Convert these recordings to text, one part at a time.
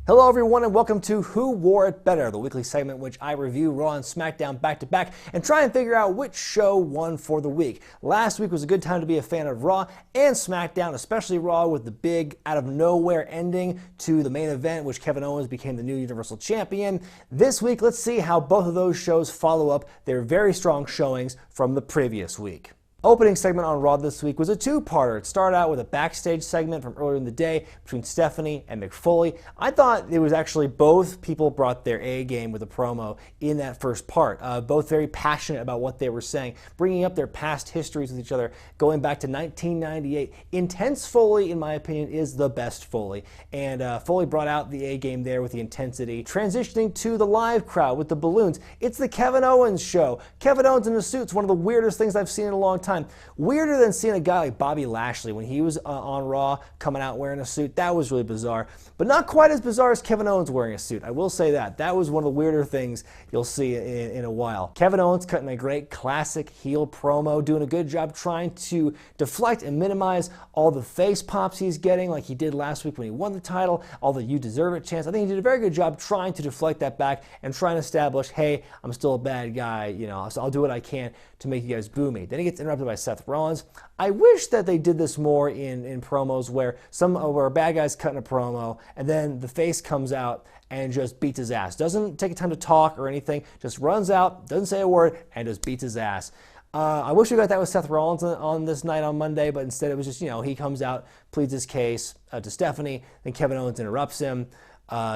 Hello everyone and welcome to Who Wore It Better, the weekly segment in which I review Raw and Smackdown back to back and try and figure out which show won for the week. Last week was a good time to be a fan of Raw and Smackdown, especially Raw with the big out of nowhere ending to the main event, which Kevin Owens became the new Universal Champion. This week, let's see how both of those shows follow up their very strong showings from the previous week. Opening segment on Raw this week was a two-parter. It started out with a backstage segment from earlier in the day between Stephanie and Mick Foley. I thought it was actually both people brought their A game with a promo in that first part. Both very passionate about what they were saying, bringing up their past histories with each other, going back to 1998. Intense Foley, in my opinion, is the best Foley. And Foley brought out the A game there with the intensity. Transitioning to the live crowd with the balloons. It's the Kevin Owens show. Kevin Owens in a suit's one of the weirdest things I've seen in a long time. Weirder than seeing a guy like Bobby Lashley when he was on Raw coming out wearing a suit. That was really bizarre, but not quite as bizarre as Kevin Owens wearing a suit. I will say that. That was one of the weirder things you'll see in a while. Kevin Owens cutting a great classic heel promo, doing a good job trying to deflect and minimize all the face pops he's getting like he did last week when he won the title, all the "you deserve it" chants. I think he did a very good job trying to deflect that back and trying to establish, hey, I'm still a bad guy, you know, so I'll do what I can to make you guys boo me. Then he gets interrupted by Seth Rollins. I wish that they did this more in promos where a bad guy's cutting a promo and then the face comes out and just beats his ass. Doesn't take time to talk or anything, just runs out, doesn't say a word, and just beats his ass. I wish we got that with Seth Rollins on this night on Monday, but instead it was just, he comes out, pleads his case to Stephanie, then Kevin Owens interrupts him,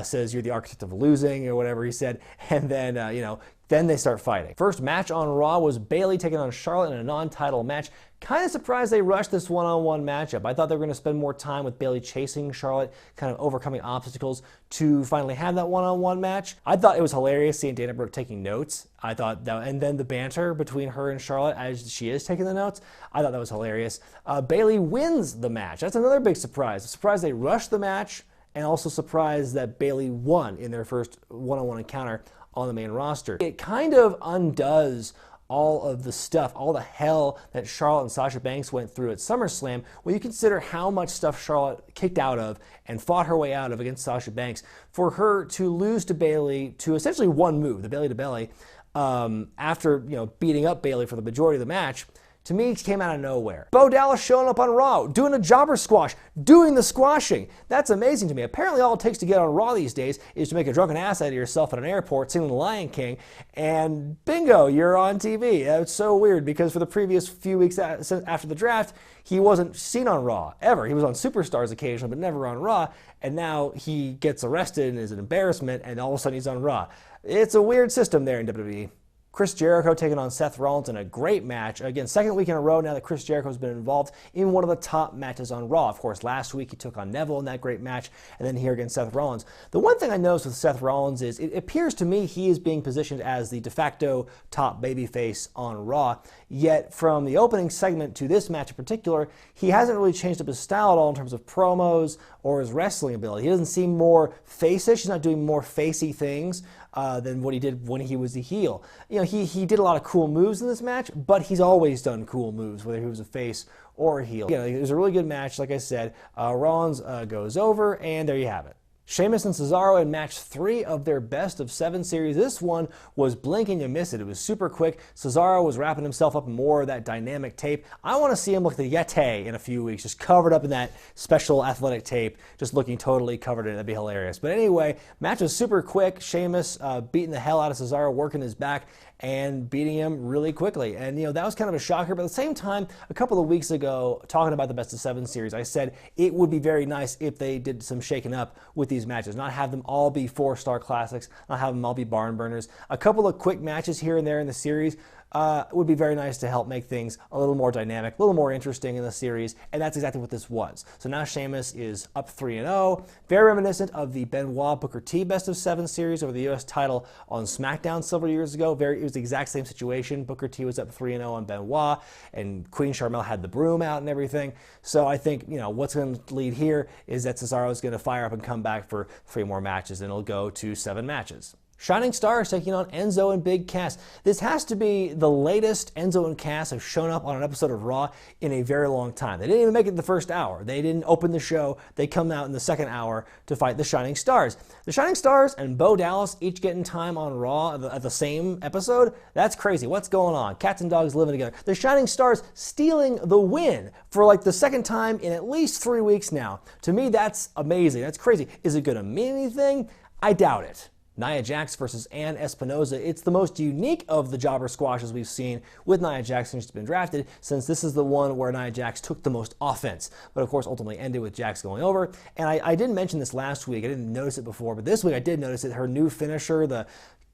says you're the architect of losing or whatever he said, and then, then they start fighting. First match on Raw was Bayley taking on Charlotte in a non-title match. Kind of surprised they rushed this one-on-one matchup. I thought they were going to spend more time with Bayley chasing Charlotte, kind of overcoming obstacles to finally have that one-on-one match. I thought it was hilarious seeing Dana Brooke taking notes. I thought that, and then the banter between her and Charlotte as she is taking the notes, I thought that was hilarious. Bayley wins the match. That's another big surprise. I'm surprised they rushed the match, and also surprised that Bayley won in their first one-on-one encounter on the main roster. It kind of undoes all of the stuff, all the hell that Charlotte and Sasha Banks went through at SummerSlam when you consider how much stuff Charlotte kicked out of and fought her way out of against Sasha Banks. For her to lose to Bayley to essentially one move, the belly to belly, after beating up Bayley for the majority of the match, to me, it came out of nowhere. Bo Dallas showing up on Raw, doing a jobber squash, doing the squashing. That's amazing to me. Apparently all it takes to get on Raw these days is to make a drunken ass out of yourself at an airport singing The Lion King, and bingo, you're on TV. It's so weird because for the previous few weeks after the draft, he wasn't seen on Raw, ever. He was on Superstars occasionally, but never on Raw, and now he gets arrested and is an embarrassment, and all of a sudden he's on Raw. It's a weird system there in WWE. Chris Jericho taking on Seth Rollins in a great match. Again, second week in a row now that Chris Jericho has been involved in one of the top matches on Raw. Of course, last week he took on Neville in that great match, and then here against Seth Rollins. The one thing I noticed with Seth Rollins is it appears to me he is being positioned as the de facto top babyface on Raw, yet from the opening segment to this match in particular, he hasn't really changed up his style at all in terms of promos or his wrestling ability. He doesn't seem more face-ish. He's not doing more facey things than what he did when he was the heel. He did a lot of cool moves in this match, but he's always done cool moves, whether he was a face or a heel. It was a really good match, like I said. Rollins goes over, and there you have it. Sheamus and Cesaro in match 3 of their best of 7 series. This one was blink and you miss it. It was super quick. Cesaro was wrapping himself up in more of that dynamic tape. I want to see him look the Yeti in a few weeks, just covered up in that special athletic tape, just looking totally covered in it. That'd be hilarious. But anyway, match was super quick. Sheamus beating the hell out of Cesaro, working his back and beating him really quickly. And, that was kind of a shocker. But at the same time, a couple of weeks ago, talking about the best of 7 series, I said it would be very nice if they did some shaking up with these matches, not have them all be 4-star classics, not have them all be barn burners. A couple of quick matches here and there in the series would be very nice to help make things a little more dynamic, a little more interesting in the series, and that's exactly what this was. So now Sheamus is up 3-0, very reminiscent of the Benoit Booker T Best of 7 series over the U.S. title on Smackdown several years ago. It was the exact same situation. Booker T was up 3-0 on Benoit, and Queen Charmel had the broom out and everything. So I think, what's going to lead here is that Cesaro is going to fire up and come back for 3 more matches, and it'll go to 7 matches. Shining Stars taking on Enzo and Big Cass. This has to be the latest Enzo and Cass have shown up on an episode of Raw in a very long time. They didn't even make it the first hour. They didn't open the show. They come out in the second hour to fight the Shining Stars. The Shining Stars and Bo Dallas each getting time on Raw at the same episode? That's crazy. What's going on? Cats and dogs living together. The Shining Stars stealing the win for like the second time in at least 3 weeks now. To me, that's amazing. That's crazy. Is it going to mean anything? I doubt it. Nia Jax versus Ann Espinosa. It's the most unique of the jobber squashes we've seen with Nia Jax since she's been drafted, since this is the one where Nia Jax took the most offense, but of course ultimately ended with Jax going over. And I didn't mention this last week. I didn't notice it before, but this week I did notice it. Her new finisher, the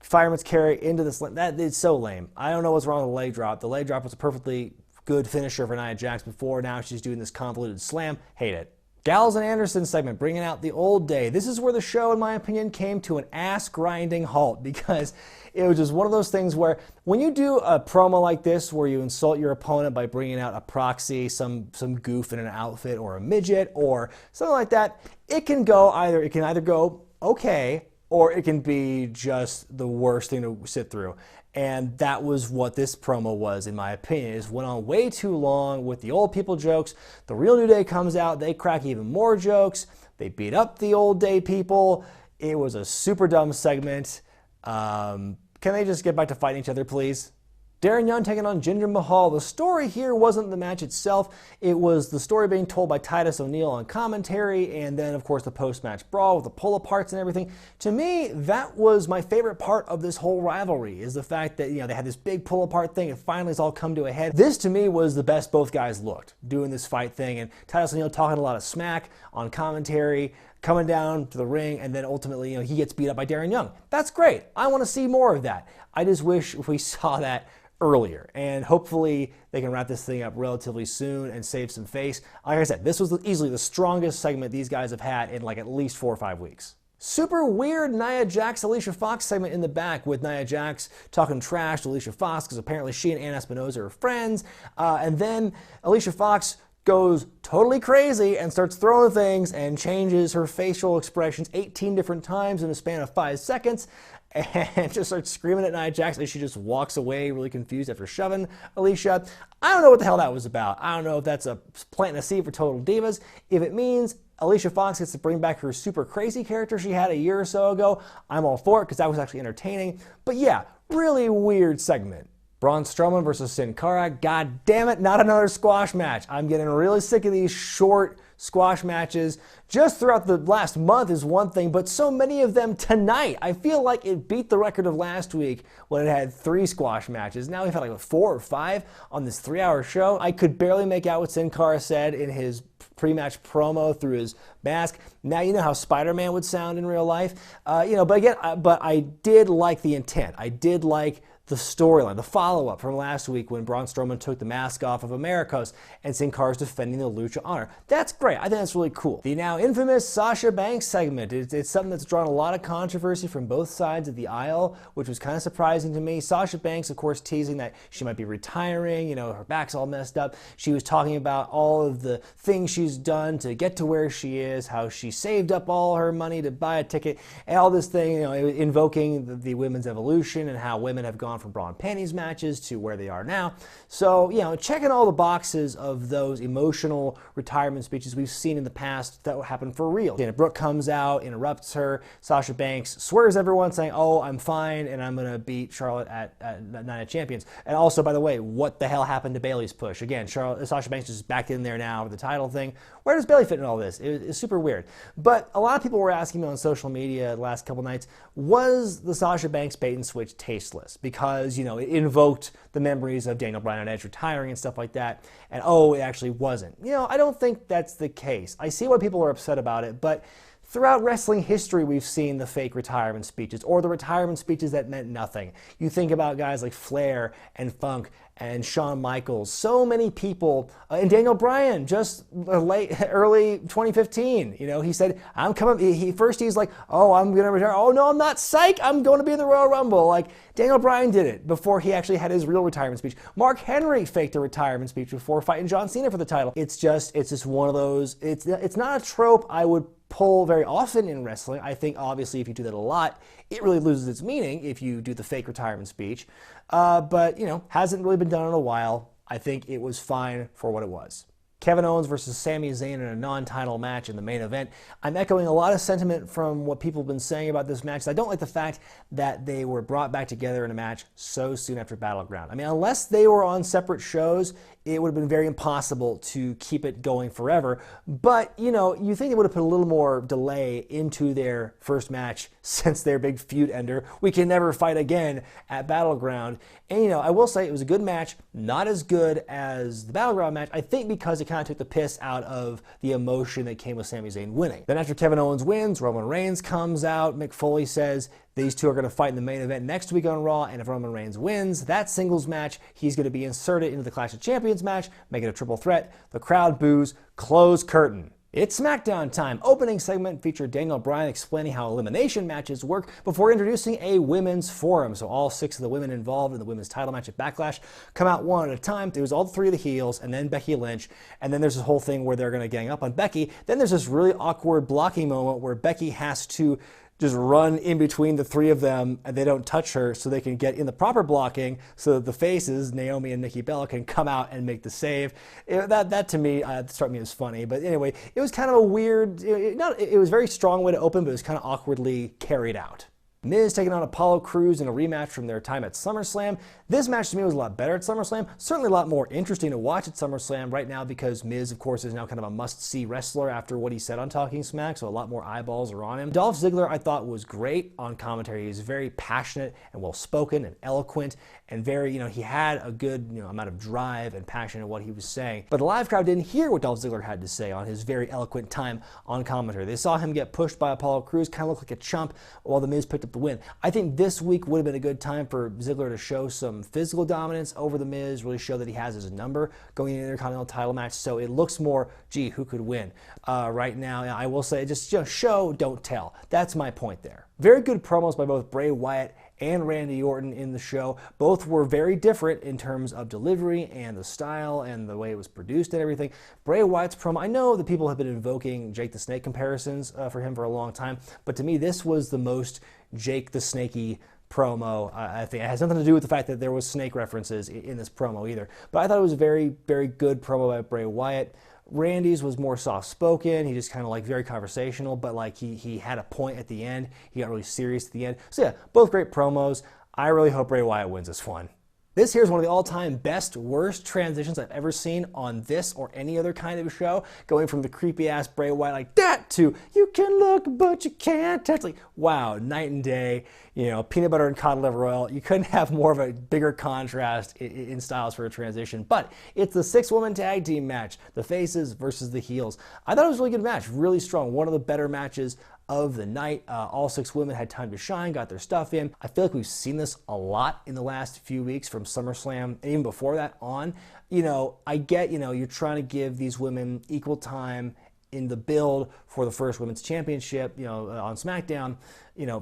fireman's carry into the slam, that is so lame. I don't know what's wrong with the leg drop. The leg drop was a perfectly good finisher for Nia Jax before. Now she's doing this convoluted slam. Hate it. Gallows and Anderson segment, bringing out the old day. This is where the show, in my opinion, came to an ass-grinding halt, because it was just one of those things where when you do a promo like this where you insult your opponent by bringing out a proxy, some goof in an outfit or a midget or something like that, it can either go okay, or it can be just the worst thing to sit through. And that was what this promo was, in my opinion. It went on way too long with the old people jokes. The real New Day comes out. They crack even more jokes. They beat up the old day people. It was a super dumb segment. Can they just get back to fighting each other, please? Darren Young taking on Jinder Mahal. The story here wasn't the match itself. It was the story being told by Titus O'Neil on commentary, and then, of course, the post-match brawl with the pull-aparts and everything. To me, that was my favorite part of this whole rivalry, is the fact that, they had this big pull-apart thing, and finally it's all come to a head. This, to me, was the best both guys looked, doing this fight thing, and Titus O'Neil talking a lot of smack on commentary, coming down to the ring, and then ultimately, he gets beat up by Darren Young. That's great. I want to see more of that. I just wish we saw that earlier, and hopefully they can wrap this thing up relatively soon and save some face. Like I said, this was easily the strongest segment these guys have had in like at least 4 or 5 weeks. Super weird Nia Jax, Alicia Fox segment in the back with Nia Jax talking trash to Alicia Fox because apparently she and Ann Espinosa are friends, and then Alicia Fox goes totally crazy and starts throwing things and changes her facial expressions 18 different times in a span of 5 seconds, and just starts screaming at Nia Jax, and she just walks away really confused after shoving Alicia. I don't know what the hell that was about. I don't know if that's a planting a seed for Total Divas. If it means Alicia Fox gets to bring back her super crazy character she had a year or so ago, I'm all for it, because that was actually entertaining. But yeah, really weird segment. Braun Strowman versus Sin Cara. God damn it, not another squash match. I'm getting really sick of these short squash matches. Just throughout the last month is one thing, but so many of them tonight. I feel like it beat the record of last week when it had 3 squash matches. Now we've had like 4 or 5 on this 3-hour show. I could barely make out what Sin Cara said in his pre-match promo through his mask. Now you know how Spider-Man would sound in real life. But I did like the intent. I did like the storyline, the follow-up from last week when Braun Strowman took the mask off of Americos and Sin Cara's defending the Lucha Honor. That's great. I think that's really cool. The now infamous Sasha Banks segment. It's something that's drawn a lot of controversy from both sides of the aisle, which was kind of surprising to me. Sasha Banks, of course, teasing that she might be retiring. Her back's all messed up. She was talking about all of the things she's done to get to where she is, how she saved up all her money to buy a ticket, and all this thing, invoking the women's evolution and how women have gone from bra and panties matches to where they are now. So, checking all the boxes of those emotional retirement speeches we've seen in the past that will happen for real. Dana Brooke comes out, interrupts her. Sasha Banks swears everyone, saying, "Oh, I'm fine, and I'm going to beat Charlotte at Night of Champions." And also, by the way, what the hell happened to Bayley's push? Again, Sasha Banks is back in there now with the title thing. Where does Bayley fit in all this? It's super weird. But a lot of people were asking me on social media the last couple nights, was the Sasha Banks bait and switch tasteless? Because, it invoked the memories of Daniel Bryan and Edge retiring and stuff like that. And, it actually wasn't. I don't think that's the case. I see why people are upset about it, but throughout wrestling history, we've seen the fake retirement speeches or the retirement speeches that meant nothing. You think about guys like Flair and Funk and Shawn Michaels. So many people, and Daniel Bryan, just early 2015, he said, "I'm coming." He's like, "Oh, I'm going to retire." "Oh, no, I'm not. Psych, I'm going to be in the Royal Rumble." Like, Daniel Bryan did it before he actually had his real retirement speech. Mark Henry faked a retirement speech before fighting John Cena for the title. It's just one of those, it's not a trope I would pull very often in wrestling. I think obviously if you do that a lot, it really loses its meaning if you do the fake retirement speech. But, hasn't really been done in a while. I think it was fine for what it was. Kevin Owens versus Sami Zayn in a non-title match in the main event. I'm echoing a lot of sentiment from what people have been saying about this match. I don't like the fact that they were brought back together in a match so soon after Battleground. I mean, unless they were on separate shows, it would have been very impossible to keep it going forever. But, you think they would have put a little more delay into their first match since their big feud ender. We can never fight again at Battleground. And, I will say it was a good match, not as good as the Battleground match, I think because it kind of took the piss out of the emotion that came with Sami Zayn winning. Then after Kevin Owens wins, Roman Reigns comes out. Mick Foley says these two are going to fight in the main event next week on Raw, and if Roman Reigns wins that singles match, he's going to be inserted into the Clash of Champions match, make it a triple threat. The crowd boos, close curtain. It's Smackdown time. Opening segment featured Daniel Bryan explaining how elimination matches work before introducing a women's forum. So all 6 of the women involved in the women's title match at Backlash come out one at a time. There was all 3 of the heels and then Becky Lynch. And then there's this whole thing where they're going to gang up on Becky. Then there's this really awkward blocking moment where Becky has to just run in between the 3 of them and they don't touch her so they can get in the proper blocking so that the faces, Naomi and Nikki Bella, can come out and make the save. That to me, struck me as funny. But anyway, it was kind of a weird, it was a very strong way to open, but it was kind of awkwardly carried out. Miz taking on Apollo Crews in a rematch from their time at SummerSlam. This match to me was a lot better at SummerSlam, certainly a lot more interesting to watch at SummerSlam right now because Miz, of course, is now kind of a must-see wrestler after what he said on Talking Smack, so a lot more eyeballs are on him. Dolph Ziggler, I thought, was great on commentary. He was very passionate and well-spoken and eloquent and very, he had a good, amount of drive and passion in what he was saying. But the live crowd didn't hear what Dolph Ziggler had to say on his very eloquent time on commentary. They saw him get pushed by Apollo Crews, kind of look like a chump, while the Miz picked up the win. I think this week would have been a good time for Ziggler to show some physical dominance over the Miz, really show that he has his number going into the Intercontinental title match. So it looks more, who could win? Right now, I will say, just show, don't tell. That's my point there. Very good promos by both Bray Wyatt and Randy Orton in the show. Both were very different in terms of delivery and the style and the way it was produced and everything. Bray Wyatt's promo, I know that people have been invoking Jake the Snake comparisons for him for a long time, but to me this was the most Jake the Snakey promo. I think it has nothing to do with the fact that there was snake references in this promo either. But I thought it was a very, very good promo by Bray Wyatt. Randy's was more soft-spoken. He just kind of very conversational, but he had a point at the end. He got really serious at the end. So yeah, both great promos. I really hope Bray Wyatt wins this one. This here is one of the all-time best, worst transitions I've ever seen on this or any other kind of show. Going from the creepy-ass Bray Wyatt like that to, you can look but you can't touch. Wow, night and day. Peanut butter and cod liver oil. You couldn't have more of a bigger contrast in styles for a transition. But it's the 6-woman tag team match. The faces versus the heels. I thought it was a really good match. Really strong. One of the better matches of the night. All 6 women had time to shine, got their stuff in. I feel like we've seen this a lot in the last few weeks from SummerSlam, and even before that on. I get, you're trying to give these women equal time in the build for the first women's championship, on SmackDown,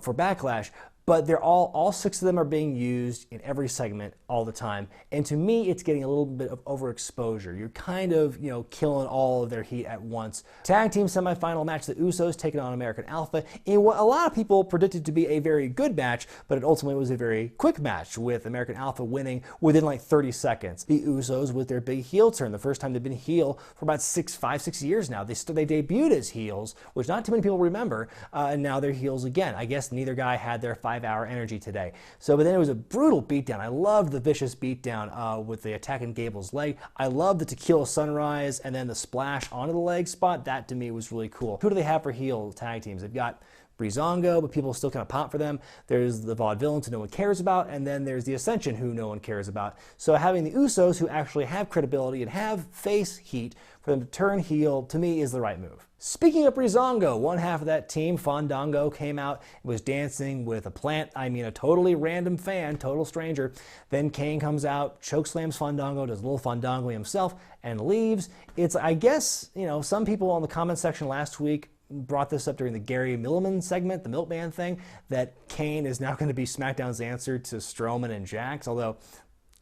for Backlash. But they're all 6 of them are being used in every segment all the time. And to me, it's getting a little bit of overexposure. You're kind of, killing all of their heat at once. Tag team semifinal match, the Usos taking on American Alpha in what a lot of people predicted to be a very good match, but it ultimately was a very quick match with American Alpha winning within 30 seconds. The Usos with their big heel turn, the first time they've been heel for about 5, 6 years now. They debuted as heels, which not too many people remember, and now they're heels again. I guess neither guy had their 5-hour energy today. But then it was a brutal beatdown. I loved the vicious beatdown with the attack in Gable's leg. I loved the Tequila Sunrise and then the splash onto the leg spot. That to me was really cool. Who do they have for heel tag teams? They've got Breezango, but people still kind of pop for them. There's the Vaudevillains who no one cares about, and then there's the Ascension who no one cares about. So having the Usos who actually have credibility and have face heat for them to turn heel, to me, is the right move. Speaking of Breezango, one half of that team, Fandango, came out and was dancing with a plant, a totally random fan, total stranger. Then Kane comes out, chokeslams Fandango, does a little Fandango himself, and leaves. It's, I guess, some people on the comment section last week brought this up during the Gary Milliman segment, the Milkman thing, that Kane is now going to be SmackDown's answer to Strowman and Jax, although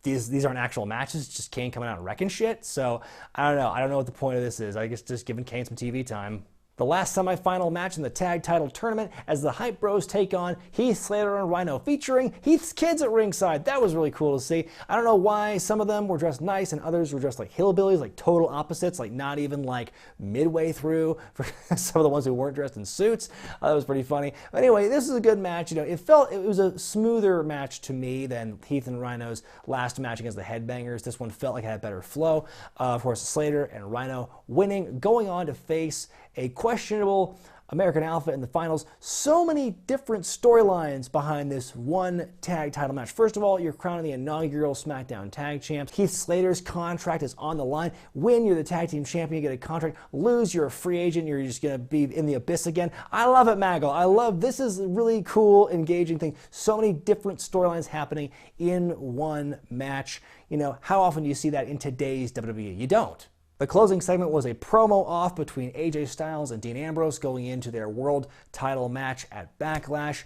these aren't actual matches, it's just Kane coming out and wrecking shit. So I don't know what the point of this is. I guess just giving Kane some TV time. The last semifinal match in the tag title tournament as the Hype Bros take on Heath Slater and Rhino, featuring Heath's kids at ringside. That was really cool to see. I don't know why some of them were dressed nice and others were dressed like hillbillies, like total opposites, like not even like midway through for some of the ones who weren't dressed in suits. That was pretty funny. But anyway, this is a good match. You know, it was a smoother match to me than Heath and Rhino's last match against the Headbangers. This one felt like it had better flow. Of course, Slater and Rhino winning, going on to face a questionable American Alpha in the finals. So many different storylines behind this one tag title match. First of all, you're crowning the inaugural Smackdown tag champs. Heath Slater's contract is on the line. Win, you're the tag team champion, you get a contract. Lose, you're a free agent, you're just gonna be in the abyss again. I love it, Maggle. I love, this is a really cool, engaging thing. So many different storylines happening in one match. You know, how often do you see that in today's WWE? You don't. The closing segment was a promo off between AJ Styles and Dean Ambrose going into their world title match at Backlash.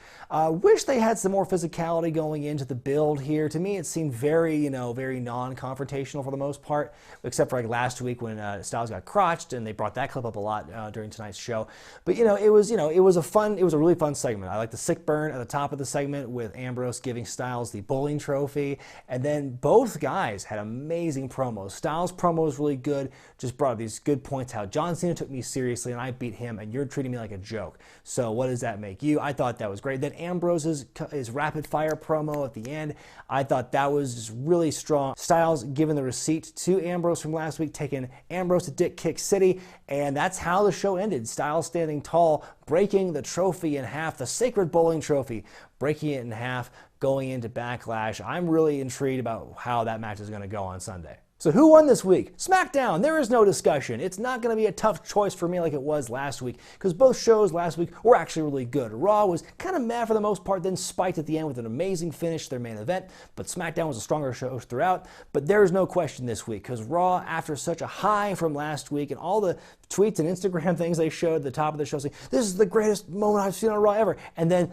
Wish they had some more physicality going into the build here. To me, it seemed very, very non-confrontational for the most part, except for like last week when Styles got crotched, and they brought that clip up a lot during tonight's show. But it was a really fun segment. I like the sick burn at the top of the segment with Ambrose giving Styles the bowling trophy, and then both guys had amazing promos. Styles' promo was really good. Just brought up these good points, how John Cena took me seriously and I beat him and you're treating me like a joke. So what does that make you? I thought that was great. Then Ambrose's rapid fire promo at the end, I thought that was just really strong. Styles giving the receipt to Ambrose from last week, taking Ambrose to Dick Kick City, and that's how the show ended. Styles standing tall, breaking the trophy in half, the sacred bowling trophy, breaking it in half, going into Backlash. I'm really intrigued about how that match is going to go on Sunday. So who won this week? Smackdown. There is no discussion. It's not going to be a tough choice for me like it was last week, because both shows last week were actually really good. Raw was kind of mad for the most part, then spiked at the end with an amazing finish to their main event, but SmackDown was a stronger show throughout. But there is no question this week, because Raw, after such a high from last week and all the tweets and Instagram things they showed at the top of the show saying, this is the greatest moment I've seen on Raw ever, and then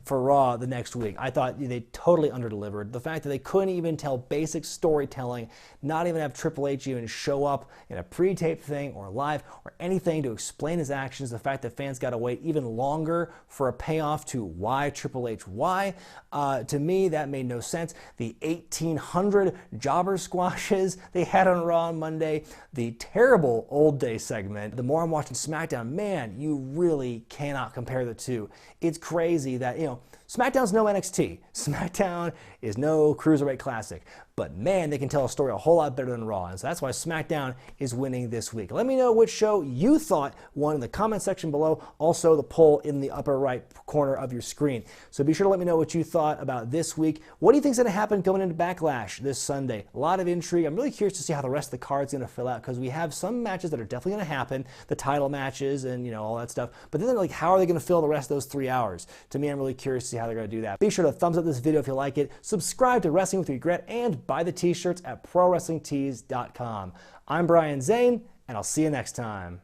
for Raw the next week, I thought they totally underdelivered. The fact that they couldn't even tell basic storytelling, not even have Triple H even show up in a pre-taped thing or live or anything to explain his actions, the fact that fans got to wait even longer for a payoff to why Triple H, why, to me that made no sense. The 1,800 jobber squashes they had on Raw on Monday, the terrible Old Day segment. The more I'm watching SmackDown, man, you really cannot compare the two. It's crazy that, SmackDown's no NXT. SmackDown is no Cruiserweight Classic. But man, they can tell a story a whole lot better than Raw. And so that's why SmackDown is winning this week. Let me know which show you thought won in the comment section below. Also, the poll in the upper right corner of your screen. So be sure to let me know what you thought about this week. What do you think is going to happen going into Backlash this Sunday? A lot of intrigue. I'm really curious to see how the rest of the card's going to fill out, because we have some matches that are definitely going to happen, the title matches and all that stuff. But then like, how are they going to fill the rest of those 3 hours? To me, I'm really curious to see how they're going to do that. Be sure to thumbs up this video if you like it. Subscribe to Wrestling with Regret and buy the t-shirts at ProWrestlingTees.com. I'm Brian Zane, and I'll see you next time.